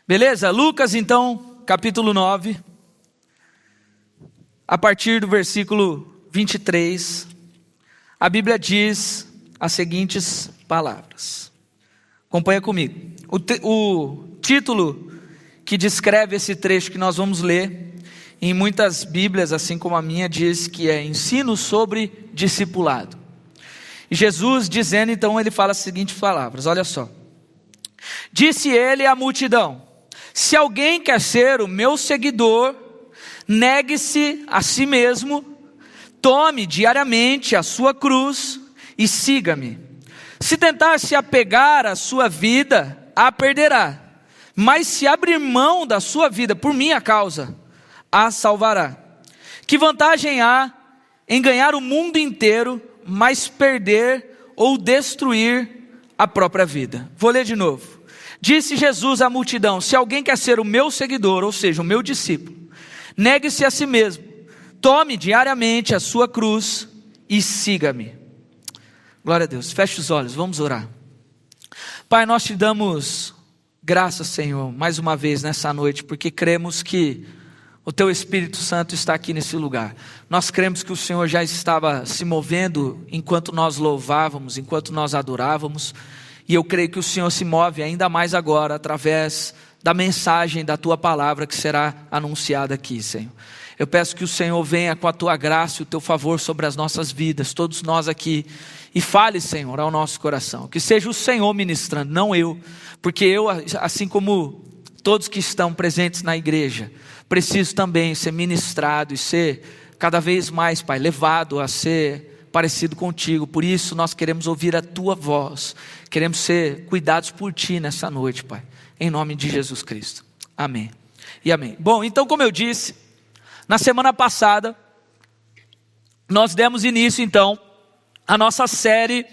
Beleza? Lucas então, capítulo 9, a partir do versículo 23, a Bíblia diz as seguintes palavras. Acompanha comigo. O título que descreve esse trecho que nós vamos ler, em muitas Bíblias, assim como a minha, diz que é ensino sobre discipulado. E Jesus dizendo, então, ele fala as seguintes palavras, olha só. Disse ele à multidão: se alguém quer ser o meu seguidor, negue-se a si mesmo, tome diariamente a sua cruz e siga-me. Se tentar se apegar à sua vida, a perderá. Mas se abrir mão da sua vida por minha causa, a salvará. Que vantagem há em ganhar o mundo inteiro, mas perder ou destruir a própria vida? Vou ler de novo. Disse Jesus à multidão: se alguém quer ser o meu seguidor, ou seja, o meu discípulo, negue-se a si mesmo, tome diariamente a sua cruz e siga-me. Glória a Deus, feche os olhos, vamos orar. Pai, nós te damos graças, Senhor, mais uma vez nessa noite, porque cremos que o Teu Espírito Santo está aqui nesse lugar. Nós cremos que o Senhor já estava se movendo enquanto nós louvávamos, enquanto nós adorávamos. E eu creio que o Senhor se move ainda mais agora, através da mensagem da Tua palavra que será anunciada aqui, Senhor. Eu peço que o Senhor venha com a Tua graça e o Teu favor sobre as nossas vidas, todos nós aqui, e fale, Senhor, ao nosso coração. Que seja o Senhor ministrando, não eu, porque eu, assim como todos que estão presentes na igreja, preciso também ser ministrado e ser cada vez mais, Pai, levado a ser parecido contigo. Por isso nós queremos ouvir a Tua voz, queremos ser cuidados por Ti nessa noite, Pai, em nome de Jesus Cristo, amém e amém. Bom, então, como eu disse, na semana passada nós demos início então à nossa série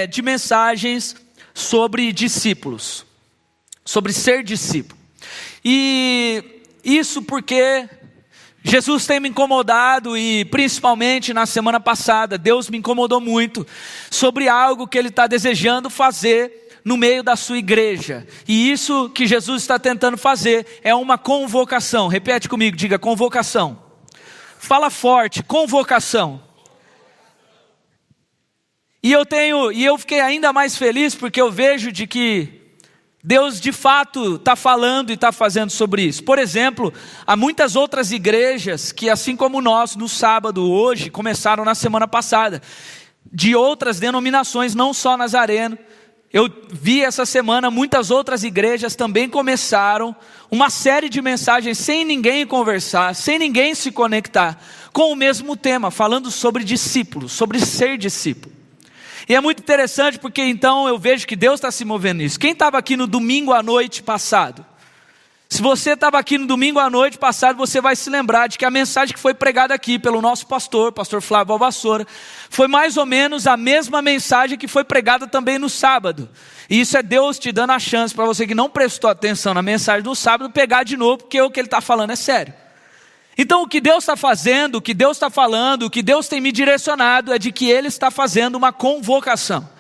de mensagens sobre discípulos, sobre ser discípulo. E isso porque Jesus tem me incomodado, e principalmente na semana passada, Deus me incomodou muito sobre algo que Ele está desejando fazer no meio da sua igreja. E isso que Jesus está tentando fazer é uma convocação. Repete comigo, diga convocação. Fala forte, convocação. E eu fiquei ainda mais feliz porque eu vejo de que Deus de fato está falando e está fazendo sobre isso. Por exemplo, há muitas outras igrejas que, assim como nós, no sábado hoje, começaram na semana passada, de outras denominações, não só Nazareno. Eu vi essa semana muitas outras igrejas também começaram uma série de mensagens sem ninguém conversar, sem ninguém se conectar, com o mesmo tema, falando sobre discípulos, sobre ser discípulo. E é muito interessante porque então eu vejo que Deus está se movendo nisso. Quem estava aqui no domingo à noite passado? Se você estava aqui no domingo à noite passado, você vai se lembrar de que a mensagem que foi pregada aqui pelo nosso pastor Flávio Alvassoura, foi mais ou menos a mesma mensagem que foi pregada também no sábado. E isso é Deus te dando a chance para você que não prestou atenção na mensagem do sábado, pegar de novo, porque o que Ele está falando é sério. Então o que Deus está fazendo, o que Deus está falando, o que Deus tem me direcionado é de que Ele está fazendo uma convocação.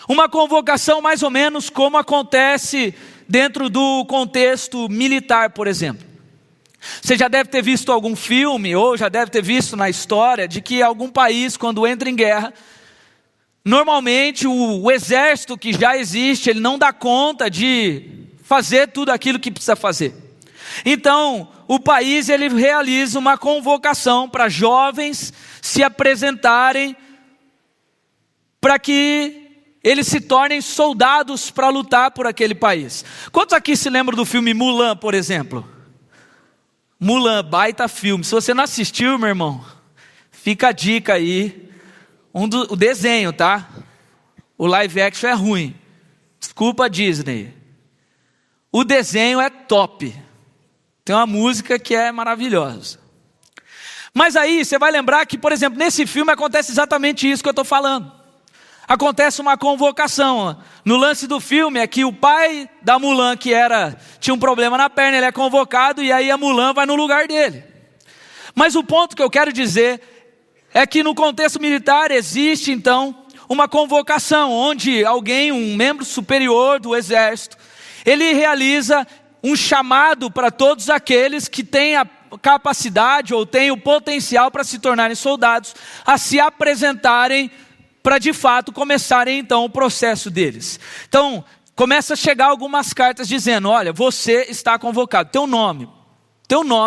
Uma convocação mais ou menos como acontece dentro do contexto militar, por exemplo. Você já deve ter visto algum filme, ou já deve ter visto na história, de que algum país, quando entra em guerra, normalmente o exército que já existe, ele não dá conta de fazer tudo aquilo que precisa fazer. Então, o país ele realiza uma convocação para jovens se apresentarem para que eles se tornem soldados para lutar por aquele país. Quantos aqui se lembram do filme Mulan, por exemplo? Mulan, baita filme. Se você não assistiu, meu irmão, fica a dica aí. O desenho, tá? O live action é ruim. Desculpa, Disney. O desenho é top. Tem uma música que é maravilhosa. Mas aí você vai lembrar que, por exemplo, nesse filme acontece exatamente isso que eu estou falando. Acontece uma convocação. No lance do filme é que o pai da Mulan, que tinha um problema na perna, ele é convocado e aí a Mulan vai no lugar dele. Mas o ponto que eu quero dizer é que no contexto militar existe então uma convocação, onde alguém, um membro superior do exército, ele realiza um chamado para todos aqueles que têm a capacidade ou têm o potencial para se tornarem soldados, a se apresentarem para de fato começarem então o processo deles. Então, começa a chegar algumas cartas dizendo, olha, você está convocado, teu nome,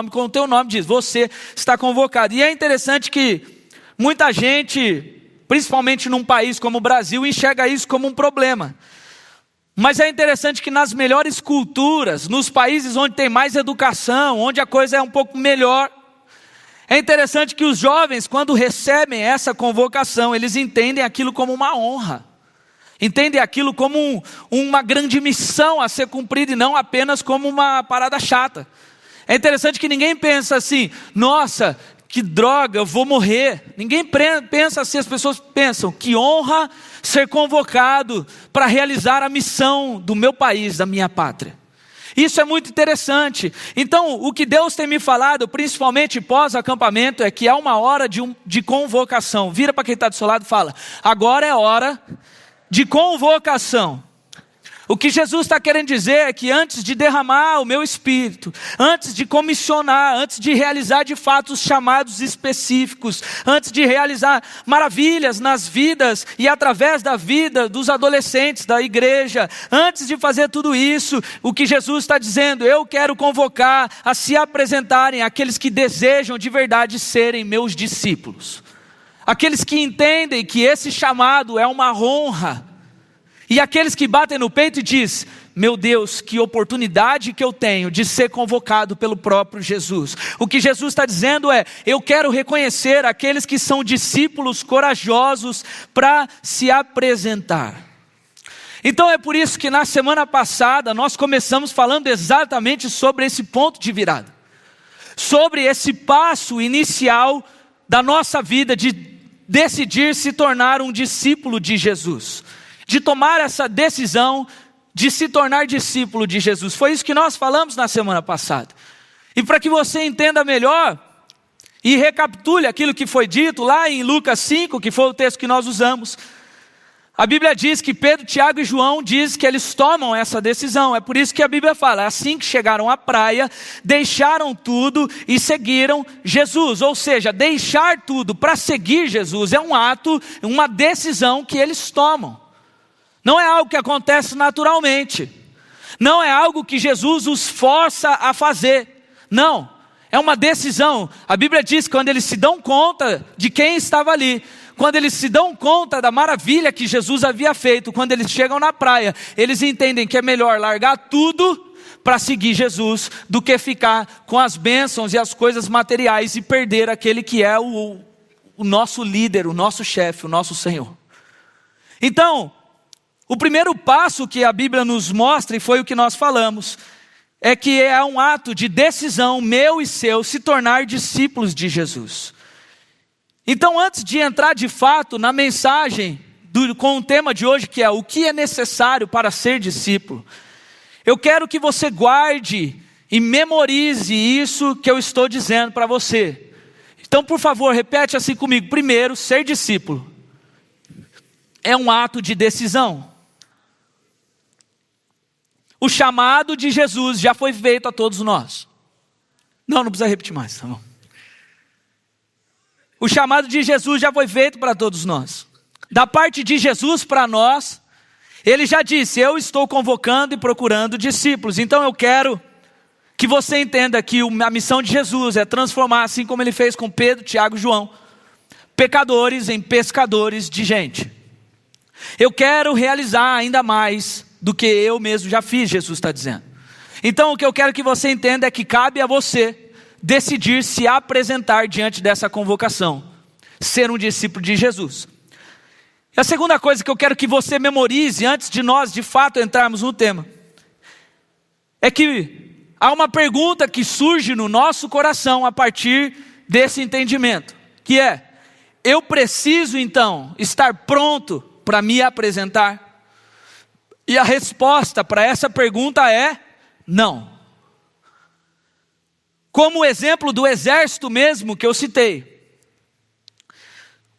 com o teu nome diz, você está convocado. E é interessante que muita gente, principalmente num país como o Brasil, enxerga isso como um problema. Mas é interessante que nas melhores culturas, nos países onde tem mais educação, onde a coisa é um pouco melhor, é interessante que os jovens, quando recebem essa convocação, eles entendem aquilo como uma honra. Entendem aquilo como uma grande missão a ser cumprida e não apenas como uma parada chata. É interessante que ninguém pensa assim, nossa, que droga, eu vou morrer. Ninguém pensa assim, as pessoas pensam, que honra ser convocado para realizar a missão do meu país, da minha pátria. Isso é muito interessante. Então, o que Deus tem me falado, principalmente pós-acampamento, é que é uma hora de convocação. Vira para quem está do seu lado e fala, agora é hora de convocação. O que Jesus está querendo dizer é que antes de derramar o meu espírito, antes de comissionar, antes de realizar de fato os chamados específicos, antes de realizar maravilhas nas vidas e através da vida dos adolescentes da igreja, antes de fazer tudo isso, o que Jesus está dizendo, eu quero convocar a se apresentarem aqueles que desejam de verdade serem meus discípulos. Aqueles que entendem que esse chamado é uma honra. E aqueles que batem no peito e dizem, meu Deus, que oportunidade que eu tenho de ser convocado pelo próprio Jesus. O que Jesus está dizendo é, eu quero reconhecer aqueles que são discípulos corajosos para se apresentar. Então é por isso que na semana passada nós começamos falando exatamente sobre esse ponto de virada. Sobre esse passo inicial da nossa vida de decidir se tornar um discípulo de Jesus. De tomar essa decisão de se tornar discípulo de Jesus. Foi isso que nós falamos na semana passada. E para que você entenda melhor e recapitule aquilo que foi dito lá em Lucas 5, que foi o texto que nós usamos, a Bíblia diz que Pedro, Tiago e João diz que eles tomam essa decisão. É por isso que a Bíblia fala, assim que chegaram à praia, deixaram tudo e seguiram Jesus. Ou seja, deixar tudo para seguir Jesus é um ato, uma decisão que eles tomam. Não é algo que acontece naturalmente. Não é algo que Jesus os força a fazer. Não, é uma decisão. A Bíblia diz que quando eles se dão conta de quem estava ali, quando eles se dão conta da maravilha que Jesus havia feito, quando eles chegam na praia, eles entendem que é melhor largar tudo para seguir Jesus, do que ficar com as bênçãos e as coisas materiais e perder aquele que é o nosso líder, o nosso chefe, o nosso Senhor. Então, o primeiro passo que a Bíblia nos mostra, e foi o que nós falamos, é que é um ato de decisão meu e seu se tornar discípulos de Jesus. Então, antes de entrar de fato na mensagem com o tema de hoje, que é o que é necessário para ser discípulo, eu quero que você guarde e memorize isso que eu estou dizendo para você. Então, por favor, repete assim comigo. Primeiro, ser discípulo é um ato de decisão. O chamado de Jesus já foi feito a todos nós. Não precisa repetir mais, tá bom? O chamado de Jesus já foi feito para todos nós. Da parte de Jesus para nós, Ele já disse, eu estou convocando e procurando discípulos. Então eu quero que você entenda que a missão de Jesus é transformar, assim como Ele fez com Pedro, Tiago e João, pecadores em pescadores de gente. Eu quero realizar ainda mais do que eu mesmo já fiz, Jesus está dizendo. Então o que eu quero que você entenda é que cabe a você decidir se apresentar diante dessa convocação, ser um discípulo de Jesus. E a segunda coisa que eu quero que você memorize, antes de nós de fato entrarmos no tema, é que há uma pergunta que surge no nosso coração a partir desse entendimento, que é, eu preciso então estar pronto para me apresentar? E a resposta para essa pergunta é não. Como o exemplo do exército mesmo que eu citei.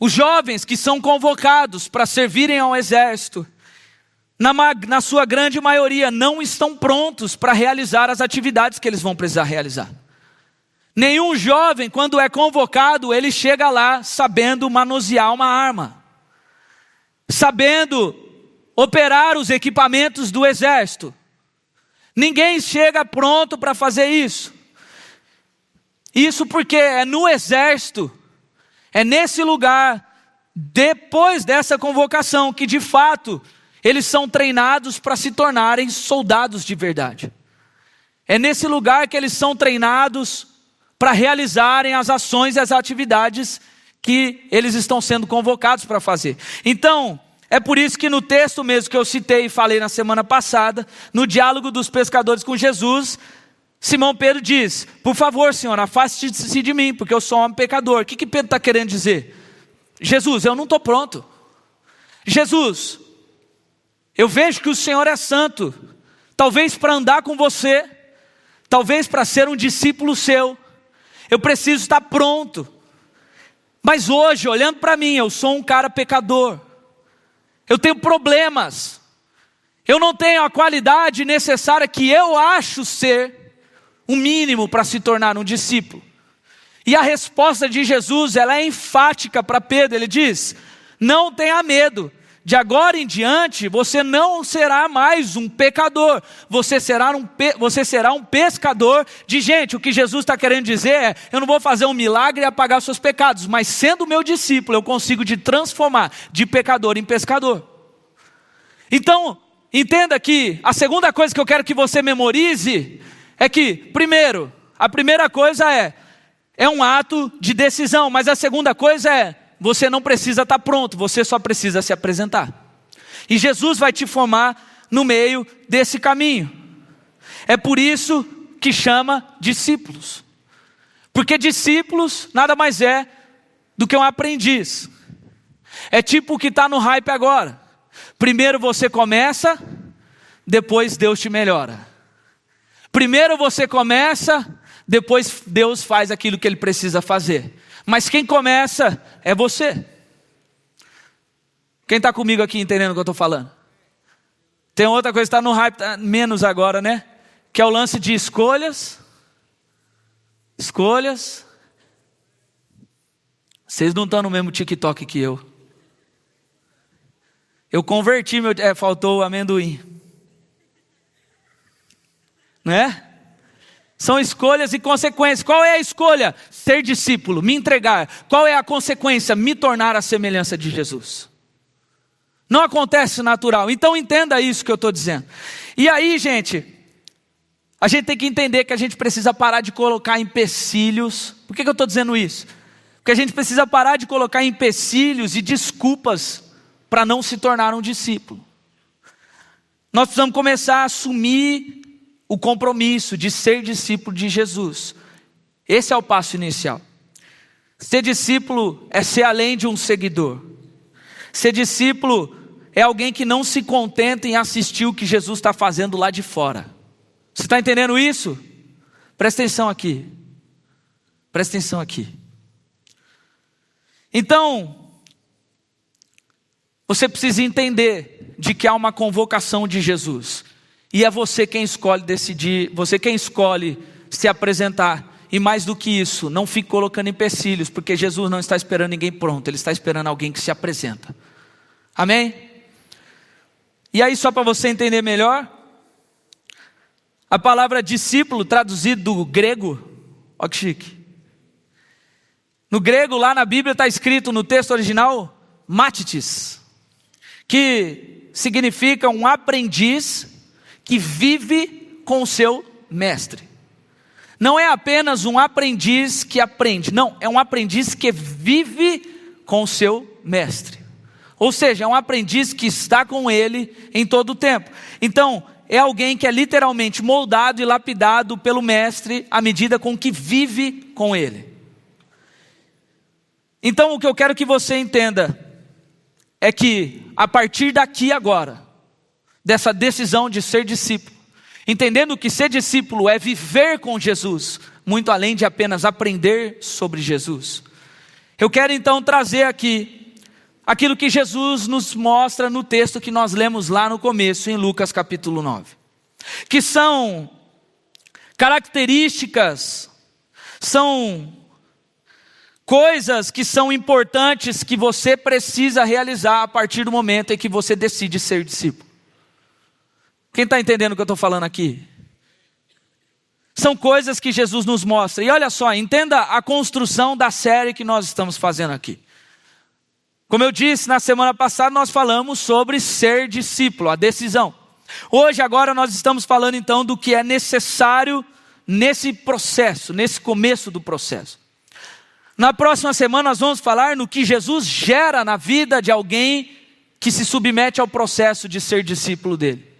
Os jovens que são convocados para servirem ao exército, na sua grande maioria, não estão prontos para realizar as atividades que eles vão precisar realizar. Nenhum jovem, quando é convocado, ele chega lá sabendo manusear uma arma, sabendo operar os equipamentos do exército. Ninguém chega pronto para fazer isso. Isso porque é no exército, é nesse lugar, depois dessa convocação, que de fato eles são treinados para se tornarem soldados de verdade. É nesse lugar que eles são treinados para realizarem as ações e as atividades que eles estão sendo convocados para fazer. Então, é por isso que no texto mesmo que eu citei e falei na semana passada, no diálogo dos pescadores com Jesus, Simão Pedro diz: por favor, Senhor, afaste-se de mim, porque eu sou um homem pecador. O que Pedro está querendo dizer? Jesus, eu não estou pronto. Jesus, eu vejo que o Senhor é santo. Talvez para andar com você, talvez para ser um discípulo seu, eu preciso estar pronto. Mas hoje, olhando para mim, eu sou um cara pecador. Eu tenho problemas. Eu não tenho a qualidade necessária que eu acho ser o mínimo para se tornar um discípulo. E a resposta de Jesus, ela é enfática para Pedro. Ele diz: não tenha medo. De agora em diante, você não será mais um pecador. Você será um pescador de gente. O que Jesus está querendo dizer é: eu não vou fazer um milagre e apagar os seus pecados, mas sendo meu discípulo, eu consigo te transformar de pecador em pescador. Então, entenda que a segunda coisa que eu quero que você memorize é que, primeiro, a primeira coisa é um ato de decisão, mas a segunda coisa é: você não precisa estar pronto, você só precisa se apresentar. E Jesus vai te formar no meio desse caminho. É por isso que chama discípulos. Porque discípulos nada mais é do que um aprendiz. É tipo o que está no hype agora. Primeiro você começa, depois Deus te melhora. Primeiro você começa, depois Deus faz aquilo que Ele precisa fazer. Mas quem começa é você. Quem está comigo aqui entendendo o que eu estou falando? Tem outra coisa que está no hype, menos agora, né? Que é o lance de escolhas. Escolhas. Vocês não estão no mesmo TikTok que eu. Eu converti meu... faltou o amendoim. Não é? São escolhas e consequências. Qual é a escolha? Ser discípulo, me entregar. Qual é a consequência? Me tornar a semelhança de Jesus. Não acontece natural. Então entenda isso que eu estou dizendo. E aí, gente, a gente tem que entender que a gente precisa parar de colocar empecilhos. Por que eu estou dizendo isso? Porque a gente precisa parar de colocar empecilhos e desculpas para não se tornar um discípulo. Nós precisamos começar a assumir o compromisso de ser discípulo de Jesus. Esse é o passo inicial. Ser discípulo é ser além de um seguidor. Ser discípulo é alguém que não se contenta em assistir o que Jesus está fazendo lá de fora. Você está entendendo isso? Presta atenção aqui. Presta atenção aqui. Então, você precisa entender de que há uma convocação de Jesus. E é você quem escolhe decidir, você quem escolhe se apresentar. E mais do que isso, não fique colocando empecilhos, porque Jesus não está esperando ninguém pronto, Ele está esperando alguém que se apresenta. Amém? E aí, só para você entender melhor, a palavra discípulo, traduzido do grego, olha que chique. No grego, lá na Bíblia, está escrito no texto original, matites, que significa um aprendiz que vive com o seu mestre. Não é apenas um aprendiz que aprende, não, é um aprendiz que vive com o seu mestre. Ou seja, é um aprendiz que está com ele em todo o tempo. Então, é alguém que é literalmente moldado e lapidado pelo mestre à medida com que vive com ele. Então, o que eu quero que você entenda é que a partir daqui agora, dessa decisão de ser discípulo, entendendo que ser discípulo é viver com Jesus, muito além de apenas aprender sobre Jesus. Eu quero então trazer aqui aquilo que Jesus nos mostra no texto que nós lemos lá no começo, em Lucas capítulo 9. Que são características, são coisas que são importantes que você precisa realizar a partir do momento em que você decide ser discípulo. Quem está entendendo o que eu estou falando aqui? São coisas que Jesus nos mostra. E olha só, entenda a construção da série que nós estamos fazendo aqui. Como eu disse, na semana passada nós falamos sobre ser discípulo, a decisão. Hoje, agora, nós estamos falando então do que é necessário nesse processo, nesse começo do processo. Na próxima semana nós vamos falar no que Jesus gera na vida de alguém que se submete ao processo de ser discípulo dele.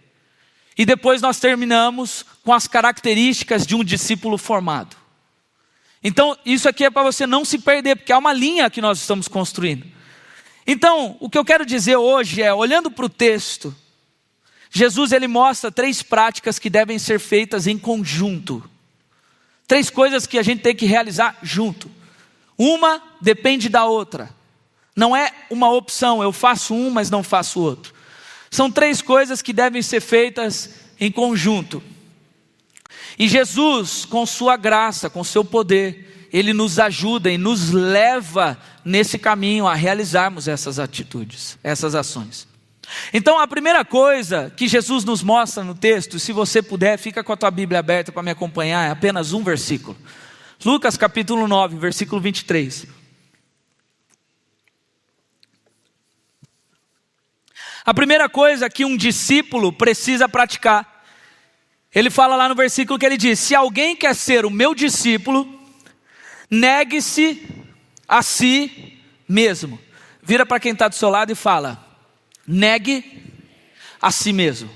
E depois nós terminamos com as características de um discípulo formado. Então, isso aqui é para você não se perder, porque é uma linha que nós estamos construindo. Então, o que eu quero dizer hoje é, olhando para o texto, Jesus ele mostra 3 práticas que devem ser feitas em conjunto. 3 coisas que a gente tem que realizar junto. Uma depende da outra. Não é uma opção, eu faço um, mas não faço o outro. São 3 coisas que devem ser feitas em conjunto. E Jesus, com sua graça, com seu poder, Ele nos ajuda e nos leva nesse caminho a realizarmos essas atitudes, essas ações. Então a primeira coisa que Jesus nos mostra no texto, se você puder, fica com a tua Bíblia aberta para me acompanhar, é apenas um versículo. Lucas capítulo 9, versículo 23. A primeira coisa que um discípulo precisa praticar, ele fala lá no versículo que ele diz: se alguém quer ser o meu discípulo, negue-se a si mesmo. Vira para quem está do seu lado e fala: negue a si mesmo.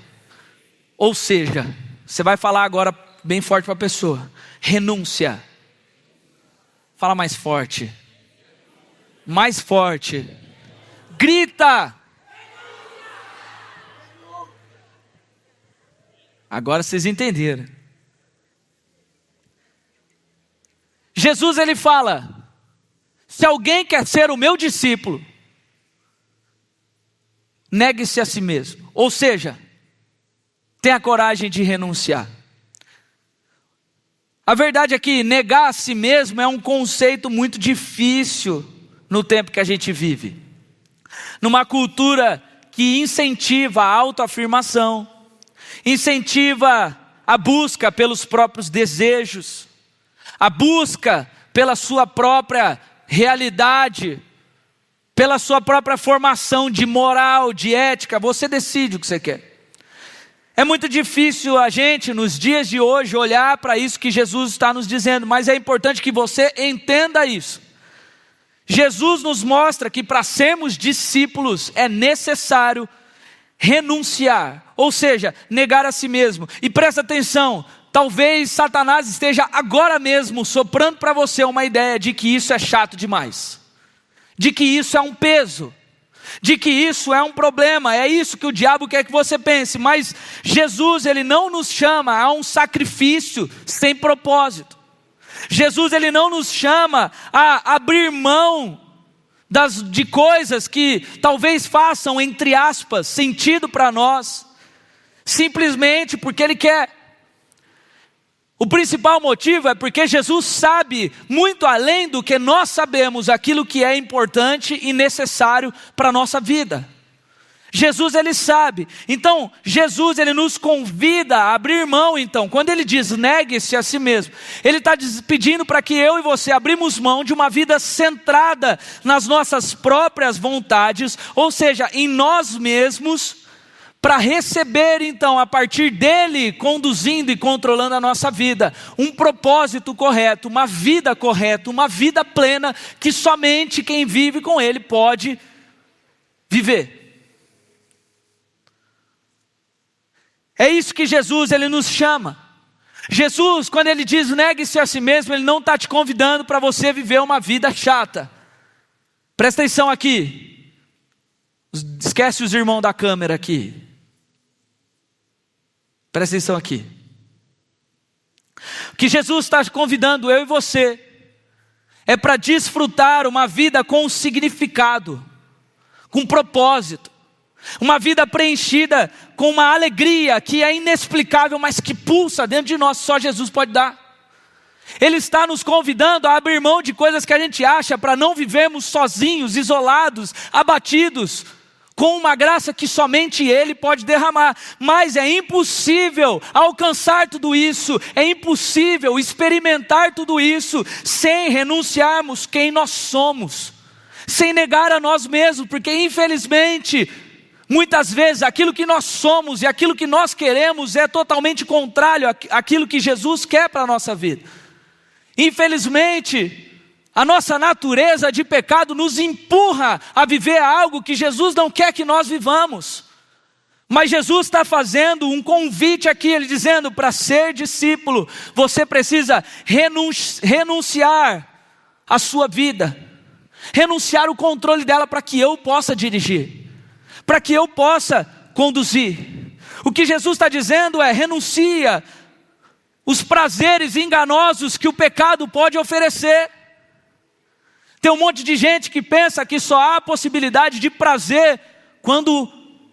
Ou seja, você vai falar agora bem forte para a pessoa: renúncia. Fala mais forte. Mais forte. Grita. Agora vocês entenderam. Jesus ele fala: se alguém quer ser o meu discípulo, negue-se a si mesmo. Ou seja, tenha coragem de renunciar. A verdade é que negar a si mesmo é um conceito muito difícil no tempo que a gente vive. Numa cultura que incentiva a autoafirmação, incentiva a busca pelos próprios desejos, a busca pela sua própria realidade, pela sua própria formação de moral, de ética. Você decide o que você quer. É muito difícil a gente, nos dias de hoje, olhar para isso que Jesus está nos dizendo, mas é importante que você entenda isso. Jesus nos mostra que para sermos discípulos é necessário renunciar, ou seja, negar a si mesmo. E presta atenção, talvez Satanás esteja agora mesmo soprando para você uma ideia de que isso é chato demais, de que isso é um peso, de que isso é um problema. É isso que o diabo quer que você pense. Mas Jesus ele não nos chama a um sacrifício sem propósito. Jesus ele não nos chama a abrir mão de coisas que talvez façam, entre aspas, sentido para nós, simplesmente porque Ele quer. O principal motivo é porque Jesus sabe muito além do que nós sabemos aquilo que é importante e necessário para a nossa vida. Jesus ele sabe. Então Jesus ele nos convida a abrir mão. Então quando ele diz negue-se a si mesmo, ele está pedindo para que eu e você abrimos mão de uma vida centrada nas nossas próprias vontades, ou seja, em nós mesmos, para receber então a partir dele, conduzindo e controlando a nossa vida, um propósito correto, uma vida correta, uma vida plena, que somente quem vive com ele pode viver. É isso que Jesus ele nos chama. Jesus, quando ele diz negue-se a si mesmo, ele não está te convidando para você viver uma vida chata. Presta atenção aqui. Esquece os irmãos da câmera aqui. Presta atenção aqui. O que Jesus está convidando eu e você é para desfrutar uma vida com significado, com propósito, uma vida preenchida com uma alegria que é inexplicável, mas que pulsa dentro de nós, só Jesus pode dar. Ele está nos convidando a abrir mão de coisas que a gente acha, para não vivermos sozinhos, isolados, abatidos, com uma graça que somente Ele pode derramar. Mas é impossível alcançar tudo isso, é impossível experimentar tudo isso, sem renunciarmos quem nós somos, sem negar a nós mesmos, porque infelizmente, muitas vezes aquilo que nós somos e aquilo que nós queremos é totalmente contrário àquilo que Jesus quer para a nossa vida. Infelizmente, a nossa natureza de pecado nos empurra a viver algo que Jesus não quer que nós vivamos. Mas Jesus está fazendo um convite aqui, Ele dizendo, para ser discípulo, você precisa renunciar a sua vida, renunciar o controle dela para que eu possa dirigir, para que eu possa conduzir. O que Jesus está dizendo é: renuncia os prazeres enganosos que o pecado pode oferecer. Tem um monte de gente que pensa que só há possibilidade de prazer quando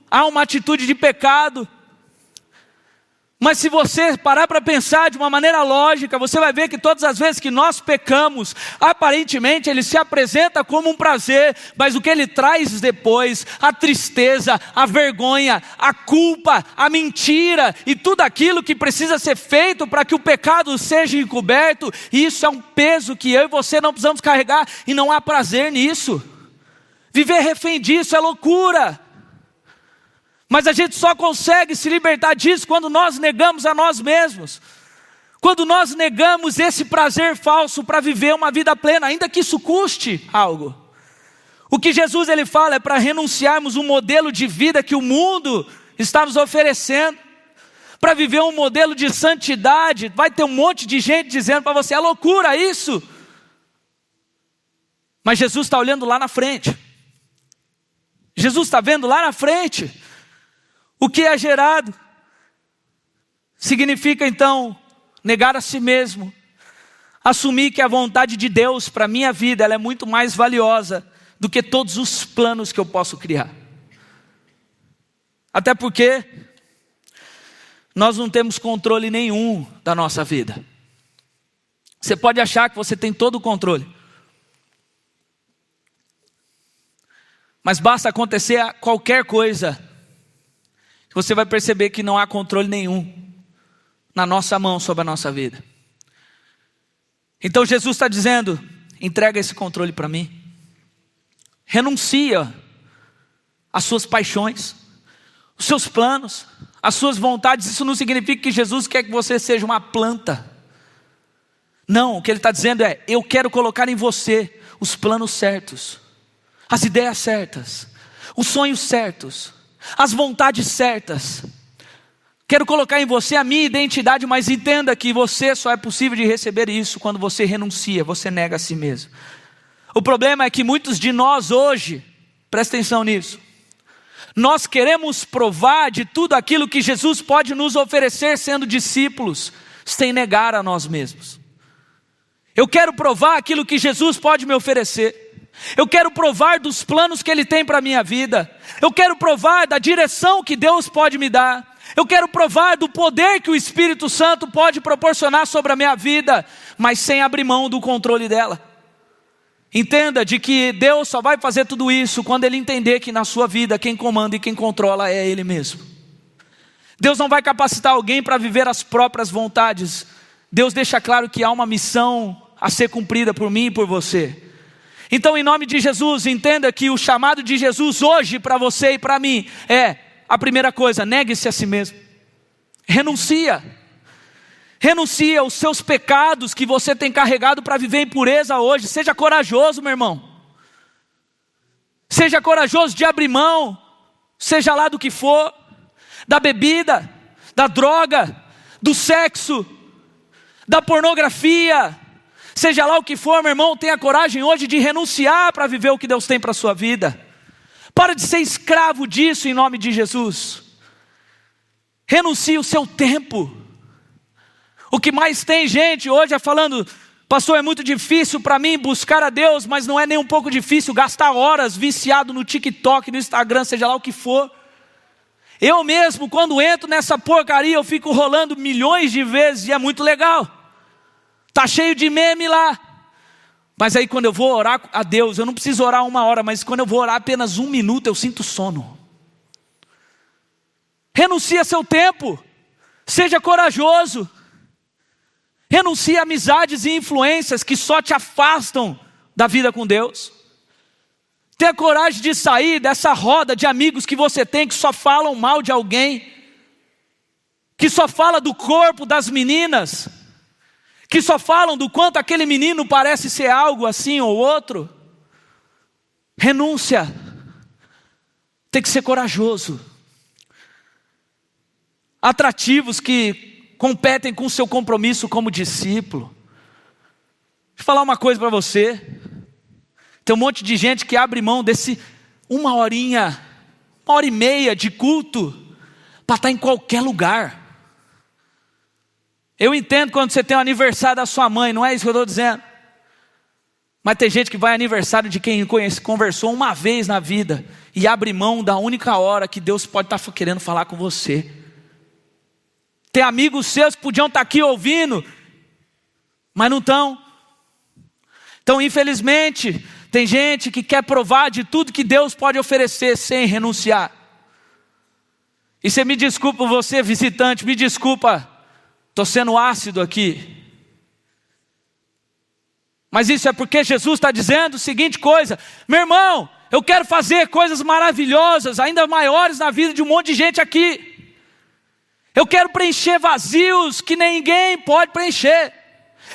há uma atitude de pecado. Mas se você parar para pensar de uma maneira lógica, você vai ver que todas as vezes que nós pecamos, aparentemente ele se apresenta como um prazer, mas o que ele traz depois, a tristeza, a vergonha, a culpa, a mentira e tudo aquilo que precisa ser feito para que o pecado seja encoberto, isso é um peso que eu e você não precisamos carregar, e não há prazer nisso. Viver refém disso é loucura. Mas a gente só consegue se libertar disso quando nós negamos a nós mesmos, quando nós negamos esse prazer falso para viver uma vida plena, ainda que isso custe algo. O que Jesus ele fala é para renunciarmos um modelo de vida que o mundo está nos oferecendo, para viver um modelo de santidade. Vai ter um monte de gente dizendo para você: é loucura isso. Mas Jesus está olhando lá na frente, Jesus está vendo lá na frente o que é gerado. Significa então negar a si mesmo, assumir que a vontade de Deus para a minha vida ela é muito mais valiosa do que todos os planos que eu posso criar. Até porque nós não temos controle nenhum da nossa vida. Você pode achar que você tem todo o controle, mas basta acontecer qualquer coisa, você vai perceber que não há controle nenhum na nossa mão sobre a nossa vida. Então Jesus está dizendo: entrega esse controle para mim. Renuncia às suas paixões, os seus planos, as suas vontades. Isso não significa que Jesus quer que você seja uma planta. Não, o que Ele está dizendo é: eu quero colocar em você os planos certos, as ideias certas, os sonhos certos, as vontades certas. Quero colocar em você a minha identidade, mas entenda que você só é possível de receber isso quando você renuncia, você nega a si mesmo. O problema é que muitos de nós hoje, presta atenção nisso, nós queremos provar de tudo aquilo que Jesus pode nos oferecer sendo discípulos, sem negar a nós mesmos. Eu quero provar aquilo que Jesus pode me oferecer. Eu quero provar dos planos que Ele tem para a minha vida. Eu quero provar da direção que Deus pode me dar. Eu quero provar do poder que o Espírito Santo pode proporcionar sobre a minha vida, mas sem abrir mão do controle dela. Entenda de que Deus só vai fazer tudo isso quando Ele entender que na sua vida quem comanda e quem controla é Ele mesmo. Deus não vai capacitar alguém para viver as próprias vontades. Deus deixa claro que há uma missão a ser cumprida por mim e por você. Então, em nome de Jesus, entenda que o chamado de Jesus hoje para você e para mim é: a primeira coisa, negue-se a si mesmo. Renuncia aos seus pecados que você tem carregado para viver em pureza hoje. Seja corajoso, meu irmão. Seja corajoso de abrir mão, seja lá do que for, da bebida, da droga, do sexo, da pornografia. Seja lá o que for, meu irmão, tenha coragem hoje de renunciar para viver o que Deus tem para a sua vida. Para de ser escravo disso em nome de Jesus. Renuncie o seu tempo. O que mais tem gente hoje é falando: Pastor, é muito difícil para mim buscar a Deus, mas não é nem um pouco difícil gastar horas viciado no TikTok, no Instagram, seja lá o que for. Eu mesmo, quando entro nessa porcaria, eu fico rolando milhões de vezes e é muito legal. Tá cheio de meme lá. Mas aí quando eu vou orar a Deus, eu não preciso orar 1 hora, mas quando eu vou orar apenas 1 minuto, eu sinto sono. Renuncie a seu tempo. Seja corajoso. Renuncie a amizades e influências que só te afastam da vida com Deus. Tenha coragem de sair dessa roda de amigos que você tem, que só falam mal de alguém, que só fala do corpo das meninas, que só falam do quanto aquele menino parece ser algo assim ou outro. Renúncia. Tem que ser corajoso. Atrativos que competem com o seu compromisso como discípulo. Deixa eu falar uma coisa para você. Tem um monte de gente que abre mão desse 1 horinha, 1h30 de culto, para estar em qualquer lugar. Eu entendo quando você tem o aniversário da sua mãe, não é isso que eu estou dizendo. Mas tem gente que vai aniversário de quem conversou uma vez na vida e abre mão da única hora que Deus pode estar querendo falar com você. Tem amigos seus que podiam estar aqui ouvindo, mas não estão. Então, infelizmente, tem gente que quer provar de tudo que Deus pode oferecer sem renunciar. E você me desculpa, você visitante, me desculpa, estou sendo ácido aqui. Mas isso é porque Jesus está dizendo a seguinte coisa: meu irmão, eu quero fazer coisas maravilhosas, ainda maiores na vida de um monte de gente aqui. Eu quero preencher vazios que ninguém pode preencher.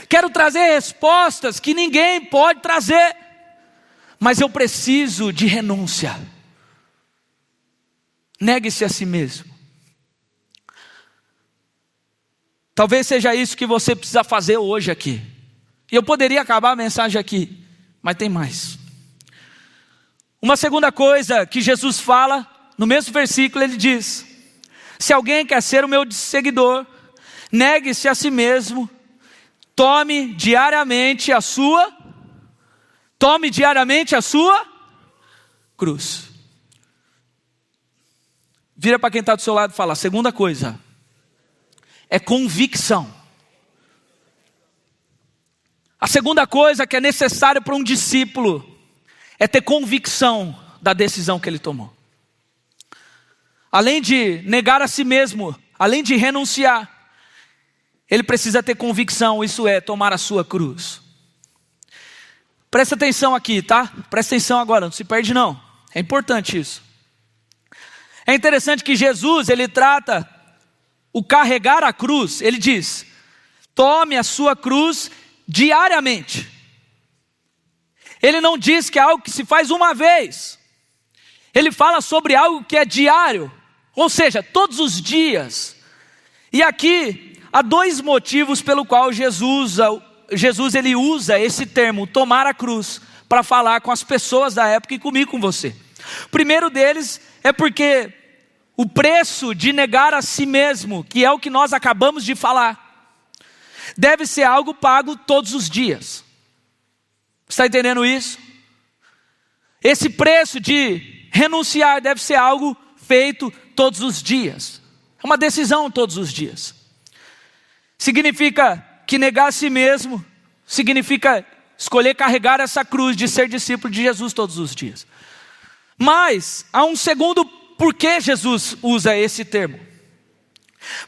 Quero trazer respostas que ninguém pode trazer. Mas eu preciso de renúncia. Negue-se a si mesmo. Talvez seja isso que você precisa fazer hoje aqui. E eu poderia acabar a mensagem aqui, mas tem mais. Uma segunda coisa que Jesus fala, no mesmo versículo ele diz: se alguém quer ser o meu seguidor, negue-se a si mesmo, tome diariamente a sua cruz. Vira para quem está do seu lado e fala: segunda coisa, é convicção. A segunda coisa que é necessária para um discípulo é ter convicção da decisão que ele tomou. Além de negar a si mesmo, além de renunciar, ele precisa ter convicção, isso é, tomar a sua cruz. Presta atenção aqui, tá? Presta atenção agora, não se perde não. É importante isso. É interessante que Jesus, ele trata o carregar a cruz, ele diz: tome a sua cruz diariamente. Ele não diz que é algo que se faz uma vez. Ele fala sobre algo que é diário. Ou seja, todos os dias. E aqui há 2 motivos pelo qual Jesus ele usa esse termo, tomar a cruz, para falar com as pessoas da época e comigo, com você. O primeiro deles é porque o preço de negar a si mesmo, que é o que nós acabamos de falar, deve ser algo pago todos os dias. Está entendendo isso? Esse preço de renunciar deve ser algo feito todos os dias. É uma decisão todos os dias. Significa que negar a si mesmo significa escolher carregar essa cruz de ser discípulo de Jesus todos os dias. Mas há um segundo porquê Jesus usa esse termo.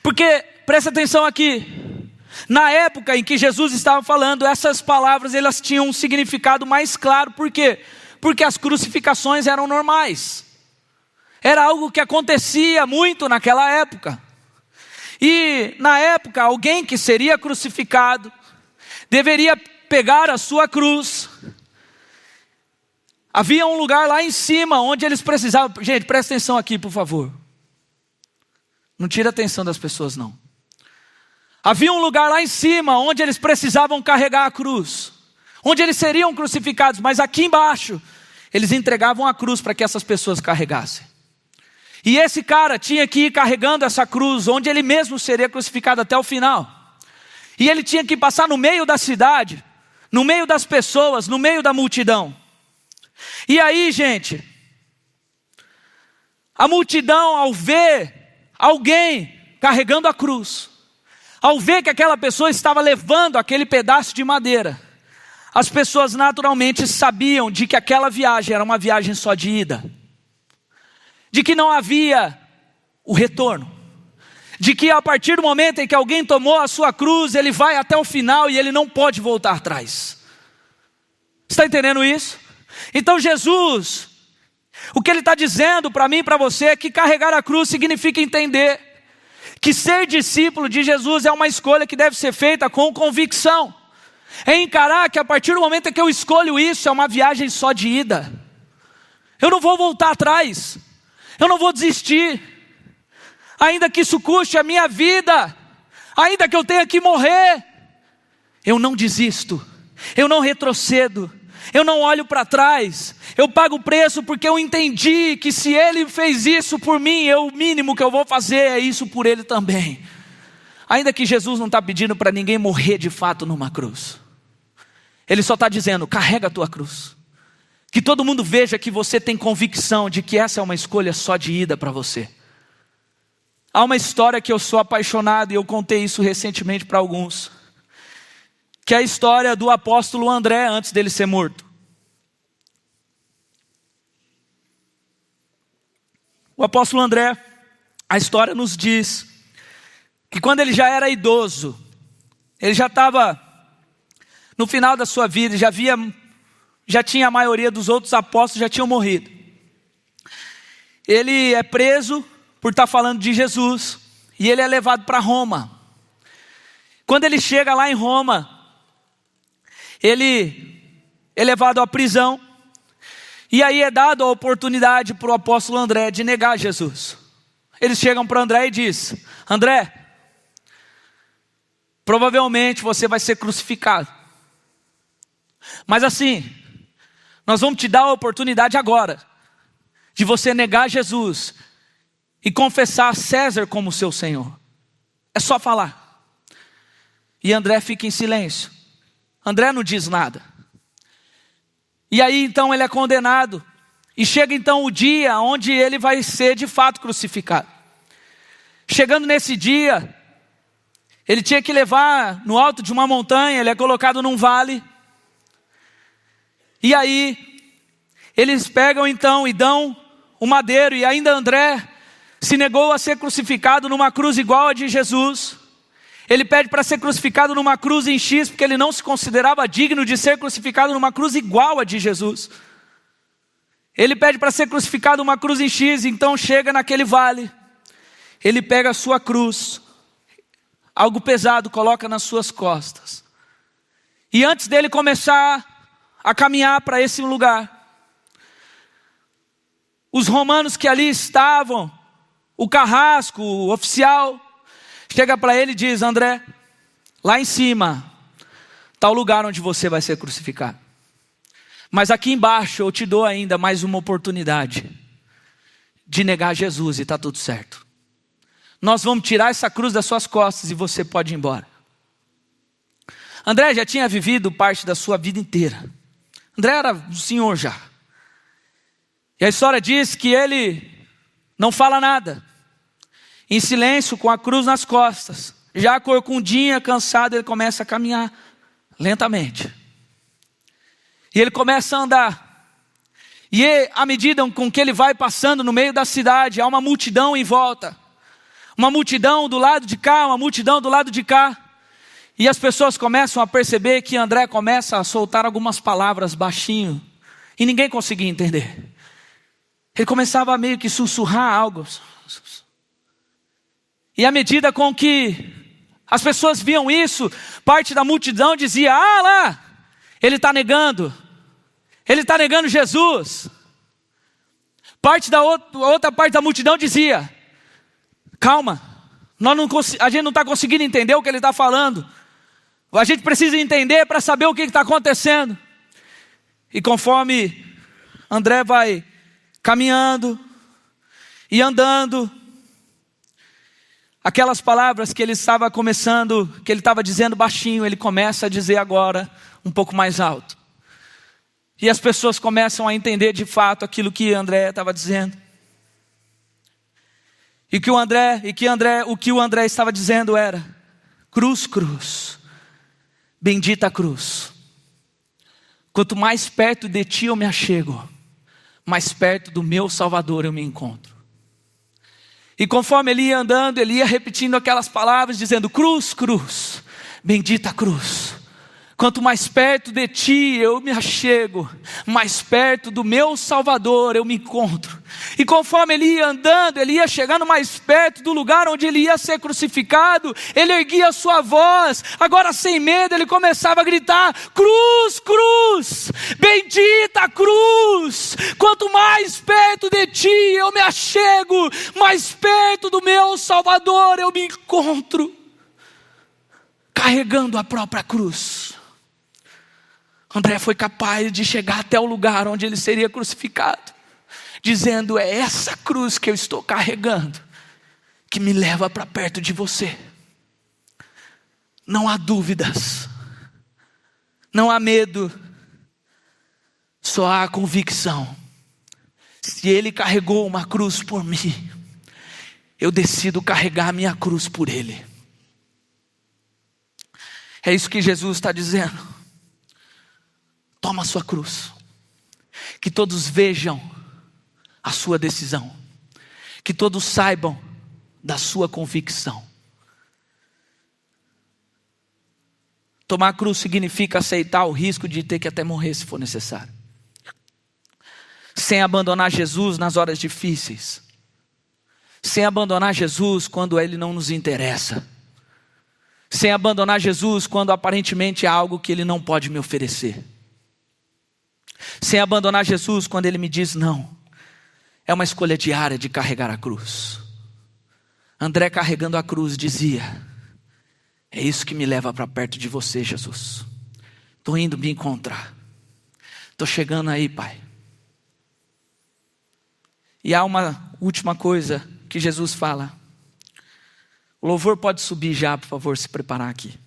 Porque, presta atenção aqui, na época em que Jesus estava falando, essas palavras elas tinham um significado mais claro. Por quê? Porque as crucificações eram normais. Era algo que acontecia muito naquela época. E na época, alguém que seria crucificado deveria pegar a sua cruz. Havia um lugar lá em cima onde eles precisavam. Gente, presta atenção aqui, por favor. Não tira a atenção das pessoas, não. Havia um lugar lá em cima onde eles precisavam carregar a cruz, onde eles seriam crucificados, mas aqui embaixo eles entregavam a cruz para que essas pessoas carregassem. E esse cara tinha que ir carregando essa cruz, onde ele mesmo seria crucificado até o final. E ele tinha que passar no meio da cidade, no meio das pessoas, no meio da multidão. E aí, gente, a multidão, ao ver alguém carregando a cruz, ao ver que aquela pessoa estava levando aquele pedaço de madeira, as pessoas naturalmente sabiam de que aquela viagem era uma viagem só de ida, de que não havia o retorno, de que a partir do momento em que alguém tomou a sua cruz, ele vai até o final e ele não pode voltar atrás. Está entendendo isso? Então Jesus, o que ele está dizendo para mim e para você é que carregar a cruz significa entender que ser discípulo de Jesus é uma escolha que deve ser feita com convicção. É encarar que a partir do momento em que eu escolho isso, é uma viagem só de ida. Eu não vou voltar atrás, eu não vou desistir, ainda que isso custe a minha vida, ainda que eu tenha que morrer, eu não desisto, eu não retrocedo, eu não olho para trás, eu pago o preço porque eu entendi que se Ele fez isso por mim, o mínimo que eu vou fazer é isso por Ele também. Ainda que Jesus não está pedindo para ninguém morrer de fato numa cruz, Ele só está dizendo, carrega a tua cruz, que todo mundo veja que você tem convicção de que essa é uma escolha só de ida para você. Há uma história que eu sou apaixonado e eu contei isso recentemente para alguns, que é a história do apóstolo André antes dele ser morto. O apóstolo André, a história nos diz que quando ele já era idoso, ele já estava no final da sua vida, já tinha a maioria dos outros apóstolos já tinham morrido. Ele é preso por estar falando de Jesus e ele é levado para Roma. Quando ele chega lá em Roma, ele é levado à prisão, e aí é dado a oportunidade para o apóstolo André de negar Jesus. Eles chegam para André e dizem, André, provavelmente você vai ser crucificado, mas assim, nós vamos te dar a oportunidade agora, de você negar Jesus, e confessar César como seu Senhor, é só falar. E André fica em silêncio, André não diz nada. E aí então ele é condenado. E chega então o dia onde ele vai ser de fato crucificado. Chegando nesse dia, ele tinha que levar no alto de uma montanha, ele é colocado num vale. E aí, eles pegam então e dão o madeiro. E ainda André se negou a ser crucificado numa cruz igual a de Jesus. Ele pede para ser crucificado numa cruz em X, porque ele não se considerava digno de ser crucificado numa cruz igual a de Jesus. Ele pede para ser crucificado numa cruz em X, então chega naquele vale. Ele pega a sua cruz, algo pesado, coloca nas suas costas. E antes dele começar a caminhar para esse lugar, os romanos que ali estavam, o carrasco, o oficial, chega para ele e diz, André, lá em cima está o lugar onde você vai ser crucificado. Mas aqui embaixo eu te dou ainda mais uma oportunidade de negar Jesus e está tudo certo. Nós vamos tirar essa cruz das suas costas e você pode ir embora. André já tinha vivido parte da sua vida inteira. André era o Senhor já. E a história diz que ele não fala nada. Em silêncio, com a cruz nas costas, já corcundinha, cansado, ele começa a caminhar lentamente. E ele começa a andar. E à medida com que ele vai passando no meio da cidade, há uma multidão em volta. Uma multidão do lado de cá, uma multidão do lado de cá. E as pessoas começam a perceber que André começa a soltar algumas palavras baixinho. E ninguém conseguia entender. Ele começava a meio que sussurrar algo. E à medida com que as pessoas viam isso, parte da multidão dizia, ah lá, ele está negando Jesus. Outra parte da multidão dizia, calma, a gente não está conseguindo entender o que ele está falando, a gente precisa entender para saber o que está acontecendo. E conforme André vai caminhando e andando, Aquelas palavras que ele estava começando, que ele estava dizendo baixinho, ele começa a dizer agora um pouco mais alto. E as pessoas começam a entender de fato aquilo que André estava dizendo. O que o André estava dizendo era: cruz, cruz, bendita cruz. Quanto mais perto de ti eu me achego, mais perto do meu Salvador eu me encontro. E conforme ele ia andando, ele ia repetindo aquelas palavras, dizendo: cruz, cruz, bendita cruz. Quanto mais perto de ti eu me achego, mais perto do meu Salvador eu me encontro. E conforme ele ia andando, ele ia chegando mais perto do lugar onde ele ia ser crucificado, ele erguia a sua voz, agora sem medo ele começava a gritar: cruz, cruz, bendita cruz. Quanto mais perto de ti eu me achego, mais perto do meu Salvador eu me encontro. Carregando a própria cruz, André foi capaz de chegar até o lugar onde ele seria crucificado, dizendo: é essa cruz que eu estou carregando, que me leva para perto de você. Não há dúvidas, não há medo, só há convicção. Se ele carregou uma cruz por mim, eu decido carregar a minha cruz por ele. É isso que Jesus está dizendo. Toma a sua cruz, que todos vejam a sua decisão, que todos saibam da sua convicção. Tomar a cruz significa aceitar o risco de ter que até morrer se for necessário, sem abandonar Jesus nas horas difíceis, sem abandonar Jesus quando Ele não nos interessa, sem abandonar Jesus quando aparentemente há algo que Ele não pode me oferecer, sem abandonar Jesus quando Ele me diz não. É uma escolha diária de carregar a cruz. André, carregando a cruz, dizia: é isso que me leva para perto de você, Jesus. Estou indo me encontrar, estou chegando aí, Pai. E há uma última coisa que Jesus fala. O louvor pode subir já, por favor, se preparar aqui.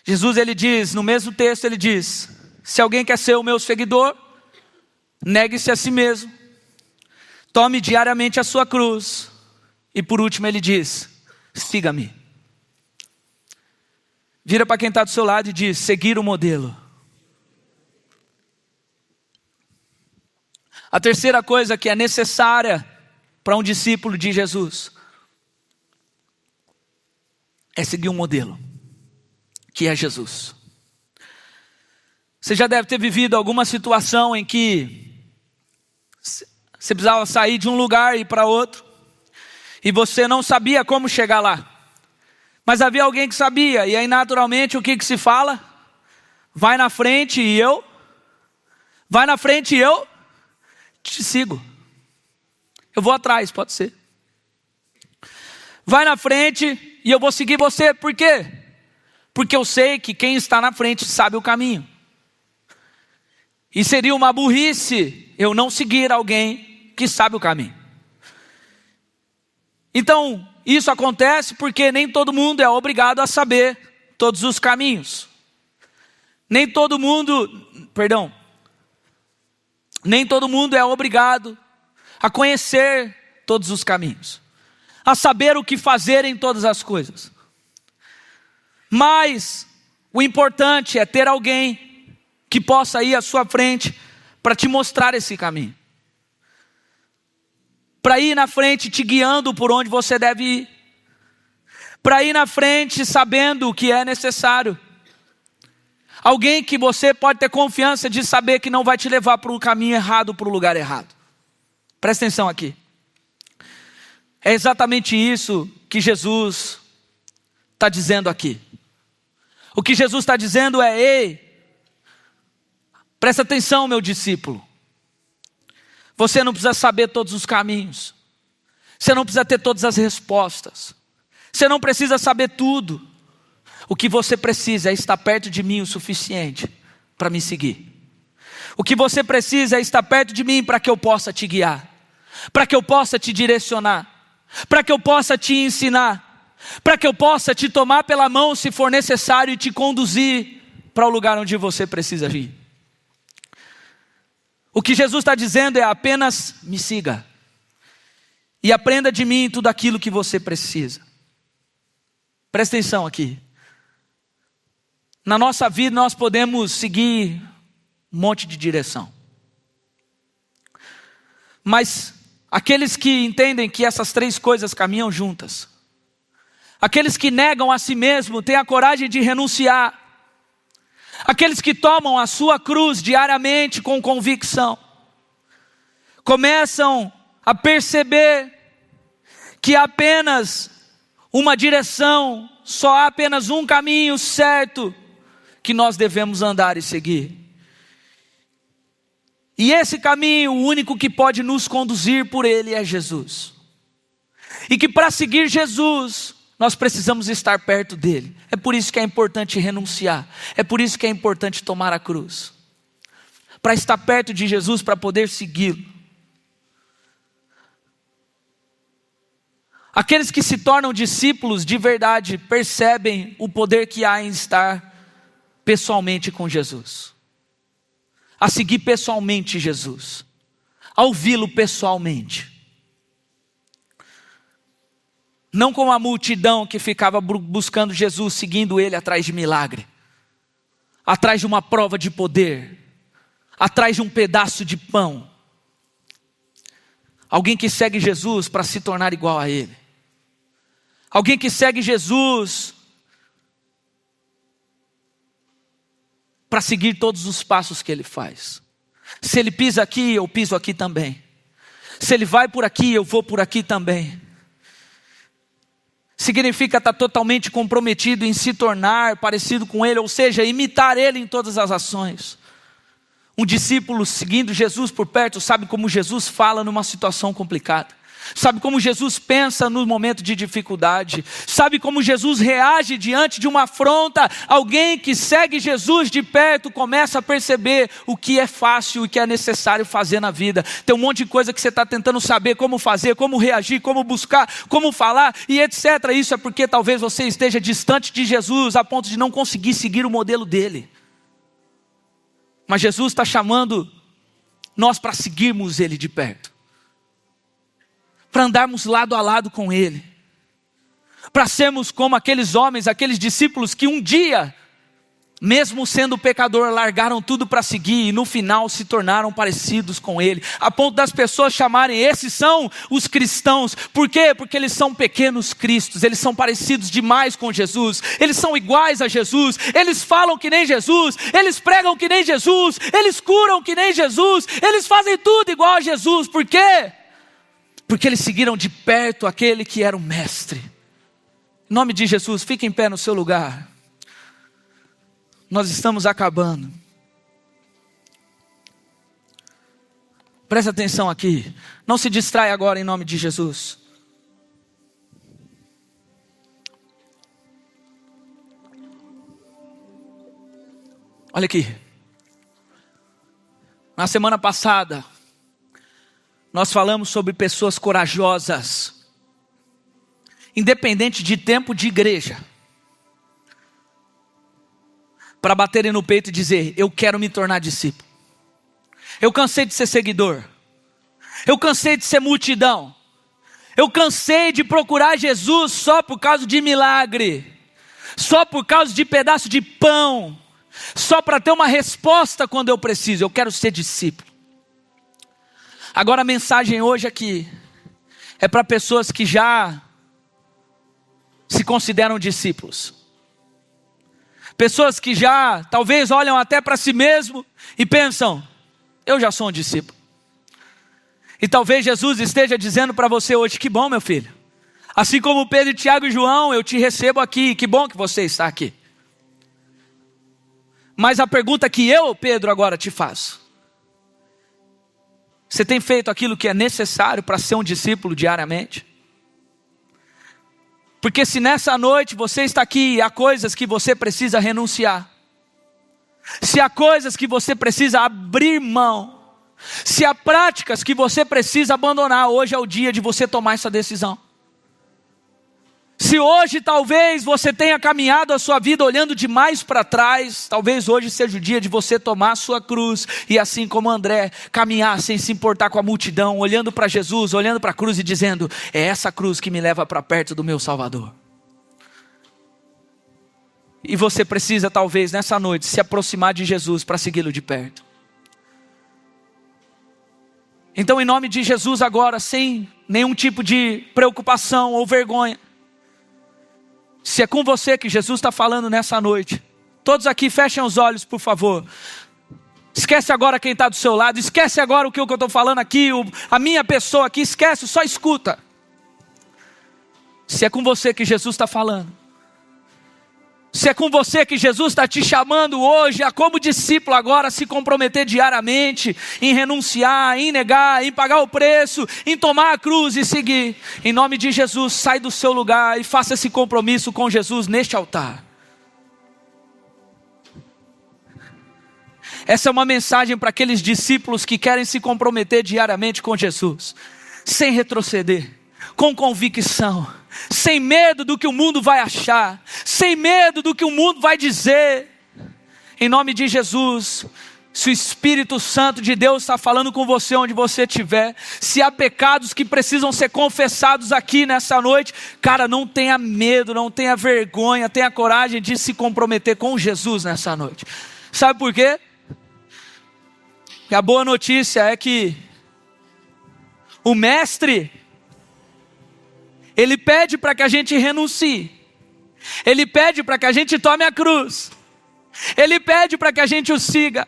Jesus, ele diz, no mesmo texto ele diz: se alguém quer ser o meu seguidor, negue-se a si mesmo, tome diariamente a sua cruz. E por último ele diz: siga-me. Vira para quem está do seu lado e diz: seguir o modelo. A terceira coisa que é necessária para um discípulo de Jesus é seguir um modelo, que é Jesus. Você já deve ter vivido alguma situação em que você precisava sair de um lugar e ir para outro, e você não sabia como chegar lá, mas havia alguém que sabia. E aí naturalmente o que se fala? Vai na frente e eu te sigo. Eu vou atrás, pode ser. Vai na frente e eu vou seguir você. Por quê? Porque eu sei que quem está na frente sabe o caminho. E seria uma burrice eu não seguir alguém que sabe o caminho. Então, isso acontece porque nem todo mundo é obrigado a saber todos os caminhos. Nem todo mundo é obrigado a conhecer todos os caminhos, a saber o que fazer em todas as coisas. Mas o importante é ter alguém que possa ir à sua frente para te mostrar esse caminho, para ir na frente te guiando por onde você deve ir, para ir na frente sabendo o que é necessário. Alguém que você pode ter confiança de saber que não vai te levar para o caminho errado, para o lugar errado. Presta atenção aqui. É exatamente isso que Jesus está dizendo aqui. O que Jesus está dizendo é: ei, presta atenção, meu discípulo. Você não precisa saber todos os caminhos. Você não precisa ter todas as respostas. Você não precisa saber tudo. O que você precisa é estar perto de mim o suficiente para me seguir. O que você precisa é estar perto de mim para que eu possa te guiar, para que eu possa te direcionar, para que eu possa te ensinar, para que eu possa te tomar pela mão se for necessário e te conduzir para o lugar onde você precisa ir. O que Jesus está dizendo é apenas me siga e aprenda de mim tudo aquilo que você precisa. Presta atenção aqui. Na nossa vida nós podemos seguir um monte de direção. Mas aqueles que entendem que essas três coisas caminham juntas, aqueles que negam a si mesmo, têm a coragem de renunciar, aqueles que tomam a sua cruz diariamente com convicção, começam a perceber que há apenas uma direção, só há apenas um caminho certo que nós devemos andar e seguir. E esse caminho, o único que pode nos conduzir por ele é Jesus. E que para seguir Jesus, nós precisamos estar perto dele. É por isso que é importante renunciar. É por isso que é importante tomar a cruz. Para estar perto de Jesus, para poder segui-lo. Aqueles que se tornam discípulos de verdade percebem o poder que há em estar pessoalmente com Jesus. A seguir pessoalmente Jesus. A ouvi-lo pessoalmente. Não como a multidão que ficava buscando Jesus, seguindo ele atrás de milagre, atrás de uma prova de poder, atrás de um pedaço de pão. Alguém que segue Jesus para se tornar igual a ele. Alguém que segue Jesus para seguir todos os passos que ele faz. Se ele pisa aqui, eu piso aqui também. Se ele vai por aqui, eu vou por aqui também. Significa estar totalmente comprometido em se tornar parecido com ele, ou seja, imitar ele em todas as ações. Um discípulo seguindo Jesus por perto sabe como Jesus fala numa situação complicada. Sabe como Jesus pensa no momento de dificuldade. Sabe como Jesus reage diante de uma afronta. Alguém que segue Jesus de perto começa a perceber o que é fácil e o que é necessário fazer na vida. Tem um monte de coisa que você está tentando saber como fazer, como reagir, como buscar, como falar e etc. Isso é porque talvez você esteja distante de Jesus a ponto de não conseguir seguir o modelo dele. Mas Jesus está chamando nós para seguirmos ele de perto. Para andarmos lado a lado com ele. Para sermos como aqueles homens, aqueles discípulos que um dia, mesmo sendo pecador, largaram tudo para seguir e no final se tornaram parecidos com ele. A ponto das pessoas chamarem, esses são os cristãos. Por quê? Porque eles são pequenos cristos, eles são parecidos demais com Jesus. Eles são iguais a Jesus, eles falam que nem Jesus, eles pregam que nem Jesus, eles curam que nem Jesus, eles fazem tudo igual a Jesus. Por quê? Porque eles seguiram de perto aquele que era o mestre. Em nome de Jesus, fique em pé no seu lugar. Nós estamos acabando. Presta atenção aqui. Não se distrai agora em nome de Jesus. Olha aqui. Na semana passada, nós falamos sobre pessoas corajosas, independente de tempo de igreja, para baterem no peito e dizer, eu quero me tornar discípulo. Eu cansei de ser seguidor. Eu cansei de ser multidão. Eu cansei de procurar Jesus só por causa de milagre, só por causa de pedaço de pão, só para ter uma resposta quando eu preciso. Eu quero ser discípulo. Agora a mensagem hoje aqui é para pessoas que já se consideram discípulos. Pessoas que já talvez olham até para si mesmo e pensam, eu já sou um discípulo. E talvez Jesus esteja dizendo para você hoje, que bom meu filho. Assim como Pedro, Tiago e João, eu te recebo aqui, que bom que você está aqui. Mas a pergunta que eu, Pedro, agora te faço. Você tem feito aquilo que é necessário para ser um discípulo diariamente? Porque se nessa noite você está aqui e há coisas que você precisa renunciar, se há coisas que você precisa abrir mão, se há práticas que você precisa abandonar, hoje é o dia de você tomar essa decisão. Se hoje talvez você tenha caminhado a sua vida olhando demais para trás, talvez hoje seja o dia de você tomar a sua cruz e assim como André, caminhar sem se importar com a multidão, olhando para Jesus, olhando para a cruz e dizendo: é essa cruz que me leva para perto do meu Salvador. E você precisa talvez nessa noite se aproximar de Jesus para segui-lo de perto. Então, em nome de Jesus agora, sem nenhum tipo de preocupação ou vergonha, se é com você que Jesus está falando nessa noite, todos aqui fechem os olhos, por favor. Esquece agora quem está do seu lado, esquece agora o que eu estou falando aqui, a minha pessoa aqui, esquece, só escuta. Se é com você que Jesus está falando, se é com você que Jesus está te chamando hoje a como discípulo agora se comprometer diariamente em renunciar, em negar, em pagar o preço, em tomar a cruz e seguir, em nome de Jesus, sai do seu lugar e faça esse compromisso com Jesus neste altar. Essa é uma mensagem para aqueles discípulos que querem se comprometer diariamente com Jesus, sem retroceder, com convicção, sem medo do que o mundo vai achar, sem medo do que o mundo vai dizer. Em nome de Jesus, se o Espírito Santo de Deus está falando com você onde você estiver, se há pecados que precisam ser confessados aqui nessa noite, cara, não tenha medo, não tenha vergonha, tenha coragem de se comprometer com Jesus nessa noite. Sabe por quê? E a boa notícia é que o Mestre, Ele pede para que a gente renuncie. Ele pede para que a gente tome a cruz. Ele pede para que a gente o siga.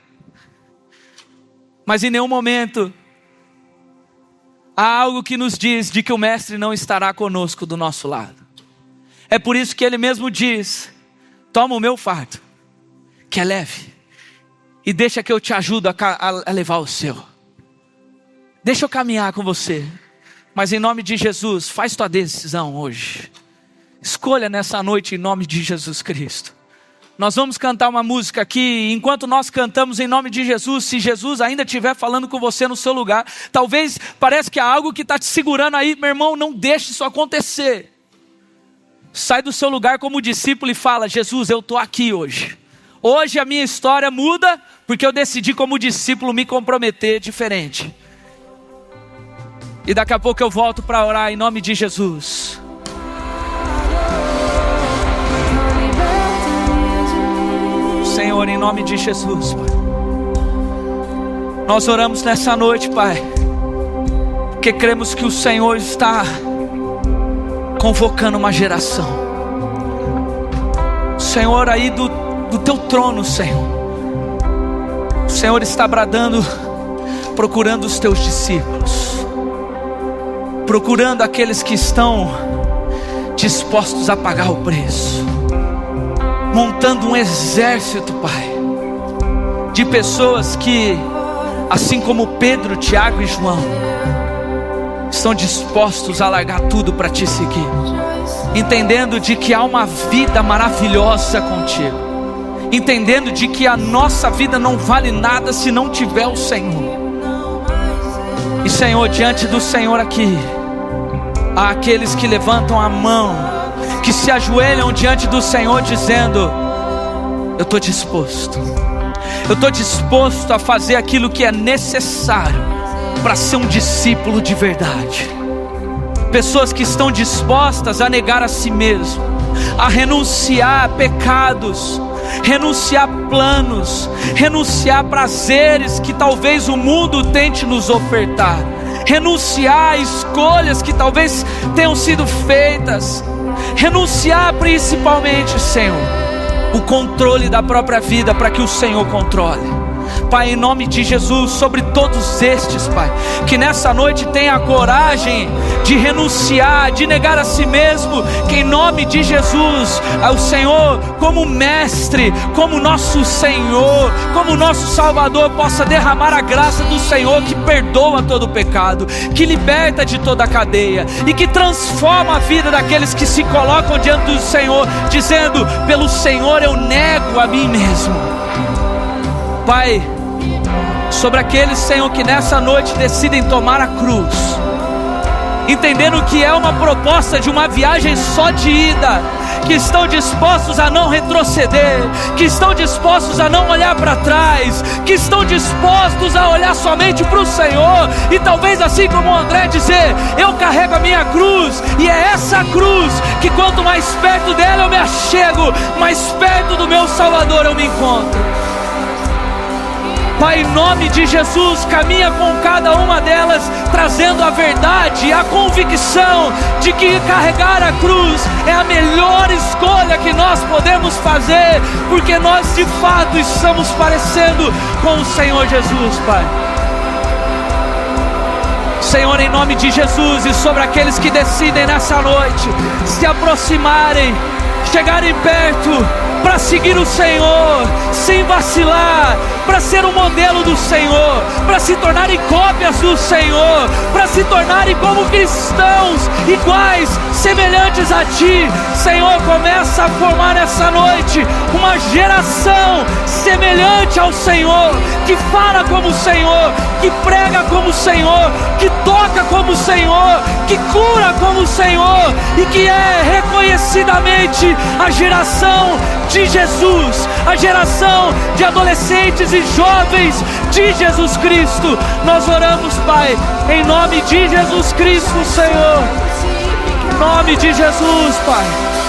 Mas em nenhum momento há algo que nos diz de que o Mestre não estará conosco do nosso lado. É por isso que Ele mesmo diz: toma o meu fardo, que é leve, e deixa que eu te ajudo a levar o seu. Deixa eu caminhar com você. Mas em nome de Jesus, faz tua decisão hoje. Escolha nessa noite em nome de Jesus Cristo. Nós vamos cantar uma música aqui. Enquanto nós cantamos em nome de Jesus, se Jesus ainda estiver falando com você no seu lugar, talvez parece que há algo que está te segurando aí. Meu irmão, não deixe isso acontecer. Sai do seu lugar como discípulo e fala: Jesus, eu estou aqui hoje. Hoje a minha história muda porque eu decidi como discípulo me comprometer diferente. E daqui a pouco eu volto para orar em nome de Jesus. Senhor, em nome de Jesus, Pai, nós oramos nessa noite, Pai, porque cremos que o Senhor está convocando uma geração. Senhor, aí do teu trono, Senhor, o Senhor está bradando, procurando os teus discípulos, procurando aqueles que estão dispostos a pagar o preço, montando um exército, Pai, de pessoas que, assim como Pedro, Tiago e João, estão dispostos a largar tudo para te seguir, entendendo de que há uma vida maravilhosa contigo, entendendo de que a nossa vida não vale nada se não tiver o Senhor. E Senhor, diante do Senhor aqui, há aqueles que levantam a mão, que se ajoelham diante do Senhor dizendo: eu estou disposto. Eu estou disposto a fazer aquilo que é necessário para ser um discípulo de verdade. Pessoas que estão dispostas a negar a si mesmo, a renunciar a pecados, renunciar planos, renunciar prazeres que talvez o mundo tente nos ofertar, renunciar a escolhas que talvez tenham sido feitas, renunciar principalmente, Senhor, o controle da própria vida para que o Senhor controle. Pai, em nome de Jesus, sobre todos estes, Pai, que nessa noite tenha a coragem de renunciar, de negar a si mesmo, que em nome de Jesus, o Senhor, como Mestre, como nosso Senhor, como nosso Salvador, possa derramar a graça do Senhor que perdoa todo o pecado, que liberta de toda a cadeia e que transforma a vida daqueles que se colocam diante do Senhor, dizendo: pelo Senhor eu nego a mim mesmo. Pai, sobre aqueles, Senhor, que nessa noite decidem tomar a cruz, entendendo que é uma proposta de uma viagem só de ida, que estão dispostos a não retroceder, que estão dispostos a não olhar para trás, que estão dispostos a olhar somente para o Senhor, e talvez assim como o André dizer: eu carrego a minha cruz, e é essa cruz que quanto mais perto dela eu me achego, mais perto do meu Salvador eu me encontro. Pai, em nome de Jesus, caminha com cada uma delas, trazendo a verdade, a convicção de que carregar a cruz é a melhor escolha que nós podemos fazer, porque nós de fato estamos parecendo com o Senhor Jesus, Pai. Senhor, em nome de Jesus, e sobre aqueles que decidem nessa noite se aproximarem, chegarem perto, para seguir o Senhor, sem vacilar, para ser um modelo do Senhor, para se tornarem cópias do Senhor, para se tornarem como cristãos, iguais, semelhantes a Ti. Senhor, começa a formar nessa noite uma geração semelhante ao Senhor, que fala como o Senhor, que prega como o Senhor, que toca como o Senhor, que cura como o Senhor, e que é reconhecidamente a geração de Jesus, a geração de adolescentes e jovens de Jesus Cristo. Nós oramos, Pai, em nome de Jesus Cristo, Senhor, em nome de Jesus, Pai.